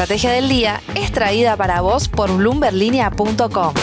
estrategia del día es traída para vos por bloomberlinia.com.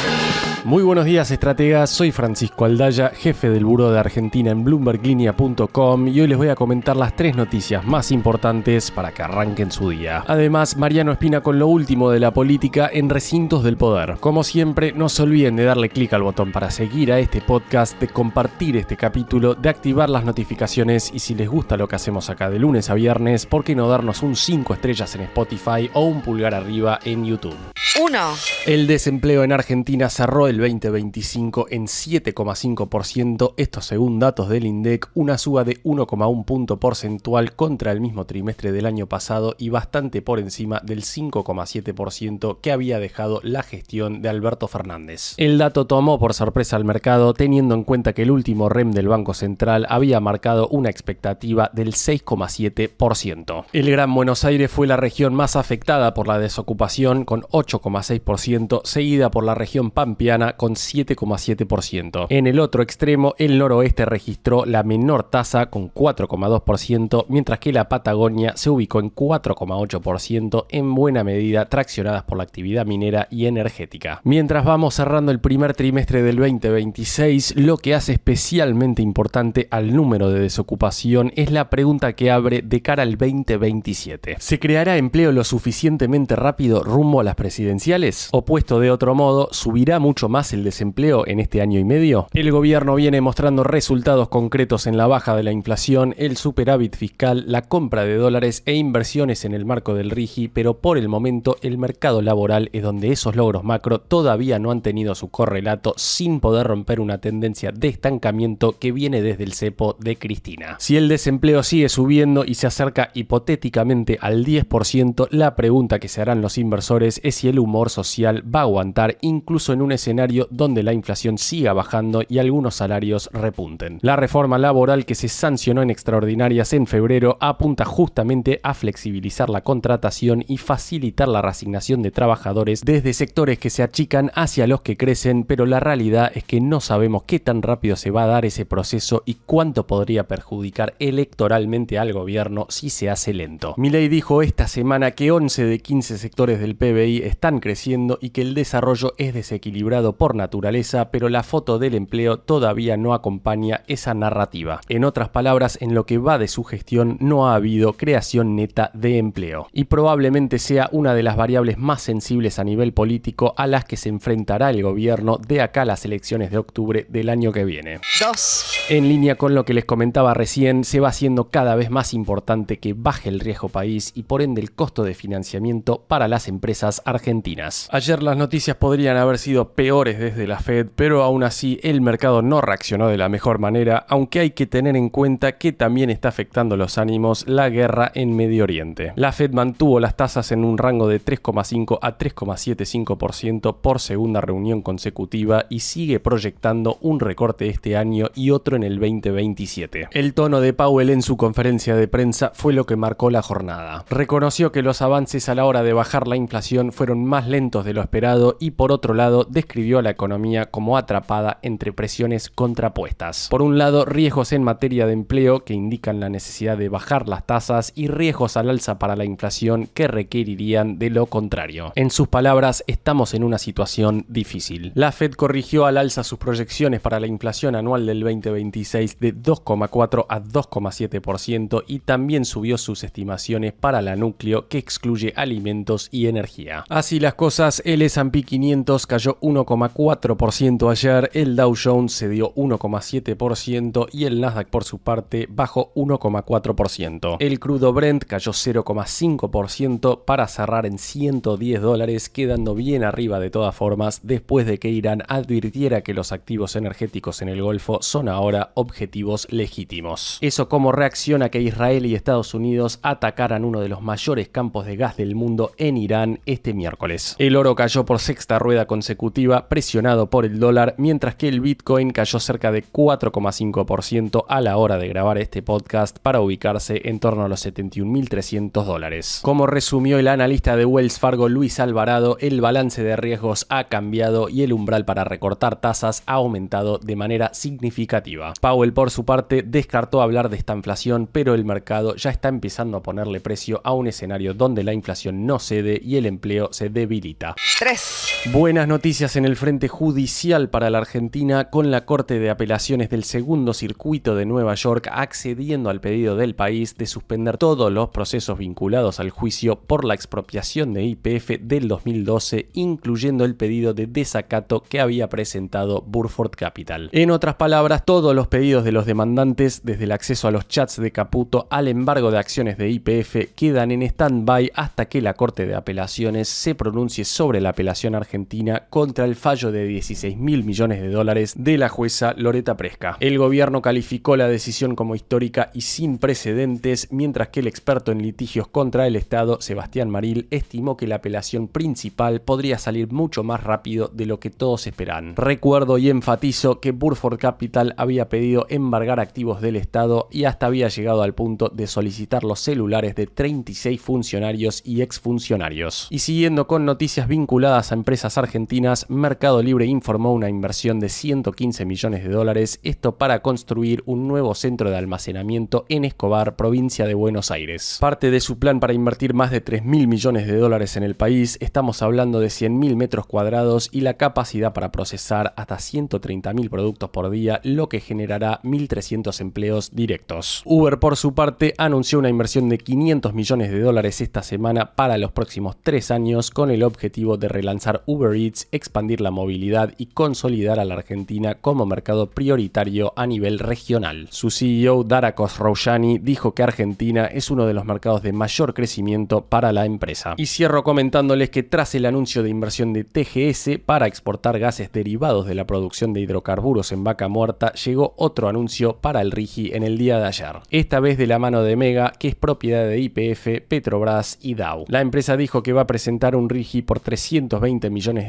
Muy buenos días, estrategas. Soy Francisco Aldaya, jefe del Buró de Argentina en bloomberlinia.com, y hoy les voy a comentar las 3 noticias más importantes para que arranquen su día. Además, Mariano Espina con lo último de la política en recintos del poder. Como siempre, no se olviden de darle clic al botón para seguir a este podcast, de compartir este capítulo, de activar las notificaciones y si les gusta lo que hacemos acá de lunes a viernes, ¿por qué no darnos un 5 estrellas en Spotify o un pulgar arriba en YouTube? 1. El desempleo en Argentina cerró el 2025 en 7,5%, esto según datos del INDEC, una suba de 1,1 punto porcentual contra el mismo trimestre del año pasado y bastante por encima del 5,7% que había dejado la gestión de Alberto Fernández. El dato tomó por sorpresa al mercado, teniendo en cuenta que el último REM del Banco Central había marcado una expectativa del 6,7%. El Gran Buenos Aires fue la región más afectada por la desocupación, con 8,6%, seguida por la región pampeana con 7,7%. En el otro extremo, el noroeste registró la menor tasa con 4,2%, mientras que la Patagonia se ubicó en 4,8%, en buena medida traccionadas por la actividad minera y energética. Mientras vamos cerrando el primer trimestre del 2026, lo que hace especialmente importante al número de desocupación es la pregunta que abre de cara al 2027. ¿Se creará empleo lo suficientemente rápido rumbo a las presidenciales? O puesto de otro modo, ¿subirá mucho más el desempleo en este año y medio? El gobierno viene mostrando resultados concretos en la baja de la inflación, el superávit fiscal, la compra de dólares e inversiones en el marco del RIGI, pero por el momento el mercado laboral es donde esos logros macro todavía no han tenido su correlato, sin poder romper una tendencia de estancamiento que viene desde el cepo de Cristina. Si el desempleo sigue subiendo y se acerca hipotéticamente al 10%, la pregunta que se harán los inversores es si el humor social va a aguantar incluso en un escenario donde la inflación siga bajando y algunos salarios repunten. La reforma laboral que se sancionó en extraordinarias en febrero apunta justamente a flexibilizar la contratación y facilitar la reasignación de trabajadores desde sectores que se achican hacia los que crecen, pero la realidad es que no sabemos qué tan rápido se va a dar ese proceso y cuánto podría perjudicar electoralmente al gobierno si se hace lento. Milei dijo esta semana que 11 de 15 sectores del PBI están creciendo y que el desarrollo es desequilibrado por naturaleza, pero la foto del empleo todavía no acompaña esa narrativa. En otras palabras, en lo que va de su gestión no ha habido creación neta de empleo. Y probablemente sea una de las variables más sensibles a nivel político a las que se enfrentará el gobierno de acá a las elecciones de octubre del año que viene. 2. En línea con lo que les comentaba recién, se va haciendo cada vez más importante que baje el riesgo país y por ende el costo de financiamiento para las empresas argentinas. Ayer las noticias podrían haber sido peores desde la Fed, pero aún así el mercado no reaccionó de la mejor manera, aunque hay que tener en cuenta que también está afectando los ánimos la guerra en Medio Oriente. La Fed mantuvo las tasas en un rango de 3,5 a 3,75% por segunda reunión consecutiva y sigue proyectando un recorte este año y otro en el 2027. El tono de Powell en su conferencia de prensa fue lo que marcó la jornada. Reconoció que los avances a la hora de bajar la inflación fueron más lentos de lo esperado y por otro lado describió a la economía como atrapada entre presiones contrapuestas. Por un lado, riesgos en materia de empleo que indican la necesidad de bajar las tasas y riesgos al alza para la inflación que requerirían de lo contrario. En sus palabras, estamos en una situación difícil. La Fed corrigió al alza sus proyecciones para la inflación anual del 2026 de 2,4 a 2,7% y también subió sus estimaciones para la núcleo que excluye alimentos y energía. Así las cosas, el S&P 500 cayó 1,4% ayer, el Dow Jones cedió 1,7% y el Nasdaq por su parte bajó 1,4%. El crudo Brent cayó 0,5% para cerrar en $110, quedando bien arriba de todas formas después de que Irán advirtiera que los activos energéticos en el Golfo son ahora objetivos legítimos. Eso como reacción a que Israel y Estados Unidos atacaran uno de los mayores campos de gas del mundo en Irán este miércoles. El oro cayó por sexta rueda consecutiva arriba, presionado por el dólar, mientras que el Bitcoin cayó cerca de 4,5% a la hora de grabar este podcast para ubicarse en torno a los $71.300. Como resumió el analista de Wells Fargo Luis Alvarado, el balance de riesgos ha cambiado y el umbral para recortar tasas ha aumentado de manera significativa. Powell, por su parte, descartó hablar de esta inflación, pero el mercado ya está empezando a ponerle precio a un escenario donde la inflación no cede y el empleo se debilita. 3. Buenas noticias en el frente judicial para la Argentina, con la Corte de Apelaciones del Segundo Circuito de Nueva York accediendo al pedido del país de suspender todos los procesos vinculados al juicio por la expropiación de YPF del 2012, incluyendo el pedido de desacato que había presentado Burford Capital. En otras palabras, todos los pedidos de los demandantes, desde el acceso a los chats de Caputo al embargo de acciones de YPF, quedan en stand-by hasta que la Corte de Apelaciones se pronuncie sobre la apelación argentina contra el fallo de $16.000 millones de la jueza Loreta Presca. El gobierno calificó la decisión como histórica y sin precedentes, mientras que el experto en litigios contra el Estado, Sebastián Maril, estimó que la apelación principal podría salir mucho más rápido de lo que todos esperan. Recuerdo y enfatizo que Burford Capital había pedido embargar activos del Estado y hasta había llegado al punto de solicitar los celulares de 36 funcionarios y exfuncionarios. Y siguiendo con noticias vinculadas a empresas argentinas, Mercado Libre informó una inversión de $115 millones, esto para construir un nuevo centro de almacenamiento en Escobar, provincia de Buenos Aires. Parte de su plan para invertir más de $3.000 millones en el país, estamos hablando de 100.000 metros cuadrados y la capacidad para procesar hasta 130.000 productos por día, lo que generará 1.300 empleos directos. Uber, por su parte, anunció una inversión de $500 millones esta semana para los próximos 3 años, con el objetivo de relanzar Uber Eats, expandir la movilidad y consolidar a la Argentina como mercado prioritario a nivel regional. Su CEO, Dara Khosrowshahi, dijo que Argentina es uno de los mercados de mayor crecimiento para la empresa. Y cierro comentándoles que tras el anuncio de inversión de TGS para exportar gases derivados de la producción de hidrocarburos en Vaca Muerta, llegó otro anuncio para el RIGI en el día de ayer. Esta vez de la mano de Mega, que es propiedad de YPF, Petrobras y Dow. La empresa dijo que va a presentar un RIGI por $320 millones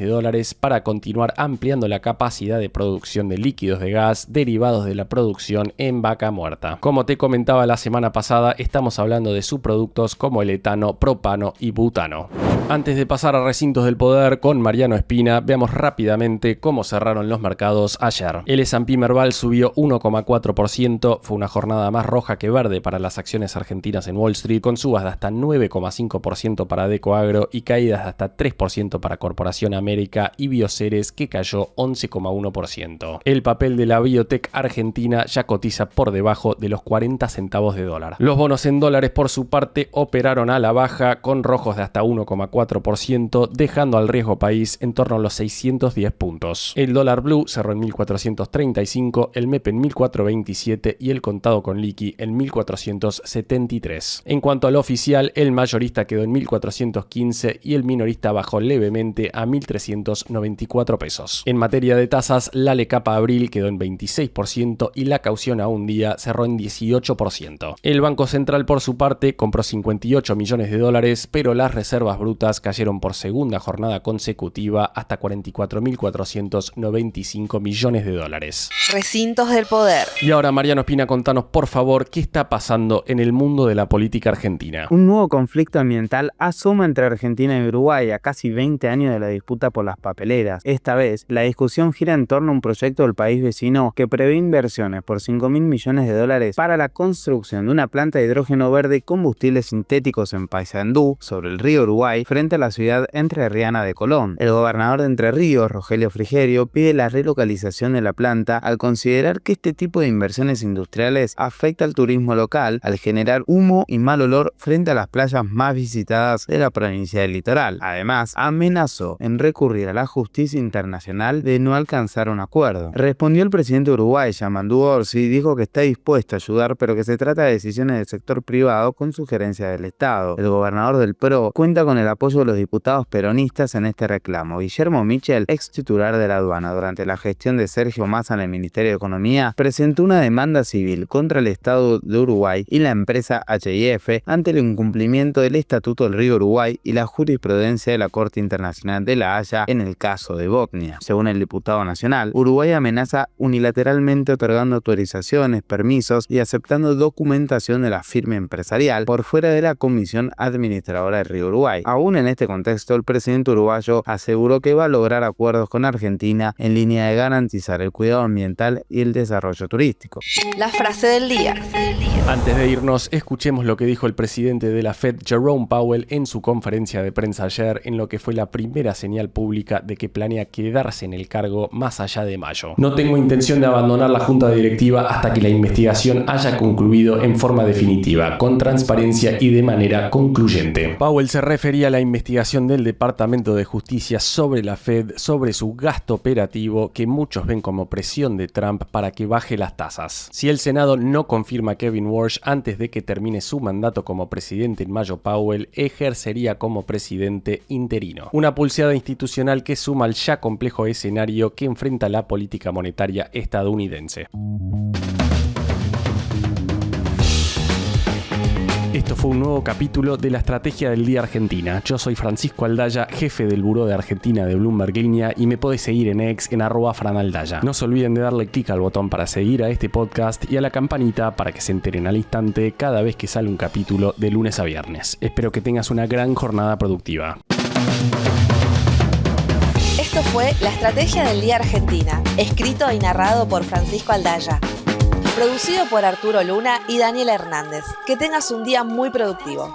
para continuar ampliando la capacidad de producción de líquidos de gas derivados de la producción en Vaca Muerta. Como te comentaba la semana pasada, estamos hablando de subproductos como el etano, propano y butano. Antes de pasar a recintos del poder con Mariano Espina, veamos rápidamente cómo cerraron los mercados ayer. El S&P Merval subió 1,4%, fue una jornada más roja que verde para las acciones argentinas en Wall Street, con subas de hasta 9,5% para Decoagro y caídas de hasta 3% para Corporación América y Bioceres, que cayó 11,1%. El papel de la biotech argentina ya cotiza por debajo de los 40 centavos de dólar. Los bonos en dólares, por su parte, operaron a la baja con rojos de hasta 1,4%, dejando al riesgo país en torno a los 610 puntos. El dólar blue cerró en 1.435, el MEP en 1.427 y el contado con liqui en 1.473. En cuanto al oficial, el mayorista quedó en 1.415 y el minorista bajó levemente a 1.394 pesos. En materia de tasas, la LECAPA abril quedó en 26% y la caución a un día cerró en 18%. El Banco Central, por su parte, compró $58 millones, pero las reservas brutas cayeron por segunda jornada consecutiva hasta $44.495 millones. Recintos del poder. Y ahora, Mariano Espina, contanos por favor qué está pasando en el mundo de la política argentina. Un nuevo conflicto ambiental asoma entre Argentina y Uruguay a casi 20 años de la disputa por las papeleras. Esta vez, la discusión gira en torno a un proyecto del país vecino que prevé inversiones por $5.000 millones para la construcción de una planta de hidrógeno verde y combustibles sintéticos en Paysandú, sobre el río Uruguay, frente a la ciudad entrerriana de Colón. El gobernador de Entre Ríos, Rogelio Frigerio, pide la relocalización de la planta al considerar que este tipo de inversiones industriales afecta al turismo local al generar humo y mal olor frente a las playas más visitadas de la provincia del Litoral. Además, amenazó en recurrir a la justicia internacional de no alcanzar un acuerdo. Respondió el presidente de Uruguay, Yamandu Orsi, dijo que está dispuesto a ayudar, pero que se trata de decisiones del sector privado con sugerencia del Estado. El gobernador del PRO cuenta con el apoyo apoyo de los diputados peronistas en este reclamo. Guillermo Michel, ex titular de la aduana durante la gestión de Sergio Massa en el Ministerio de Economía, presentó una demanda civil contra el Estado de Uruguay y la empresa HIF ante el incumplimiento del Estatuto del Río Uruguay y la jurisprudencia de la Corte Internacional de La Haya en el caso de Botnia. Según el diputado nacional, Uruguay amenaza unilateralmente otorgando autorizaciones, permisos y aceptando documentación de la firma empresarial por fuera de la Comisión Administradora del Río Uruguay. Aún en este contexto, el presidente uruguayo aseguró que va a lograr acuerdos con Argentina en línea de garantizar el cuidado ambiental y el desarrollo turístico. La frase del día. Antes de irnos, escuchemos lo que dijo el presidente de la Fed, Jerome Powell, en su conferencia de prensa ayer, en lo que fue la primera señal pública de que planea quedarse en el cargo más allá de mayo. No tengo intención de abandonar la junta directiva hasta que la investigación haya concluido en forma definitiva, con transparencia y de manera concluyente. Powell se refería a la investigación del Departamento de Justicia sobre la Fed, sobre su gasto operativo que muchos ven como presión de Trump para que baje las tasas. Si el Senado no confirma a Kevin Warsh antes de que termine su mandato como presidente en mayo, Powell ejercería como presidente interino. Una pulseada institucional que suma al ya complejo escenario que enfrenta la política monetaria estadounidense. Esto fue un nuevo capítulo de la Estrategia del Día Argentina. Yo soy Francisco Aldaya, jefe del Buró de Argentina de Bloomberg Línea, y me podés seguir en X en @franaldaya. No se olviden de darle clic al botón para seguir a este podcast y a la campanita para que se enteren al instante cada vez que sale un capítulo de lunes a viernes. Espero que tengas una gran jornada productiva. Esto fue La Estrategia del Día Argentina, escrito y narrado por Francisco Aldaya. Producido por Arturo Luna y Daniela Hernández. Que tengas un día muy productivo.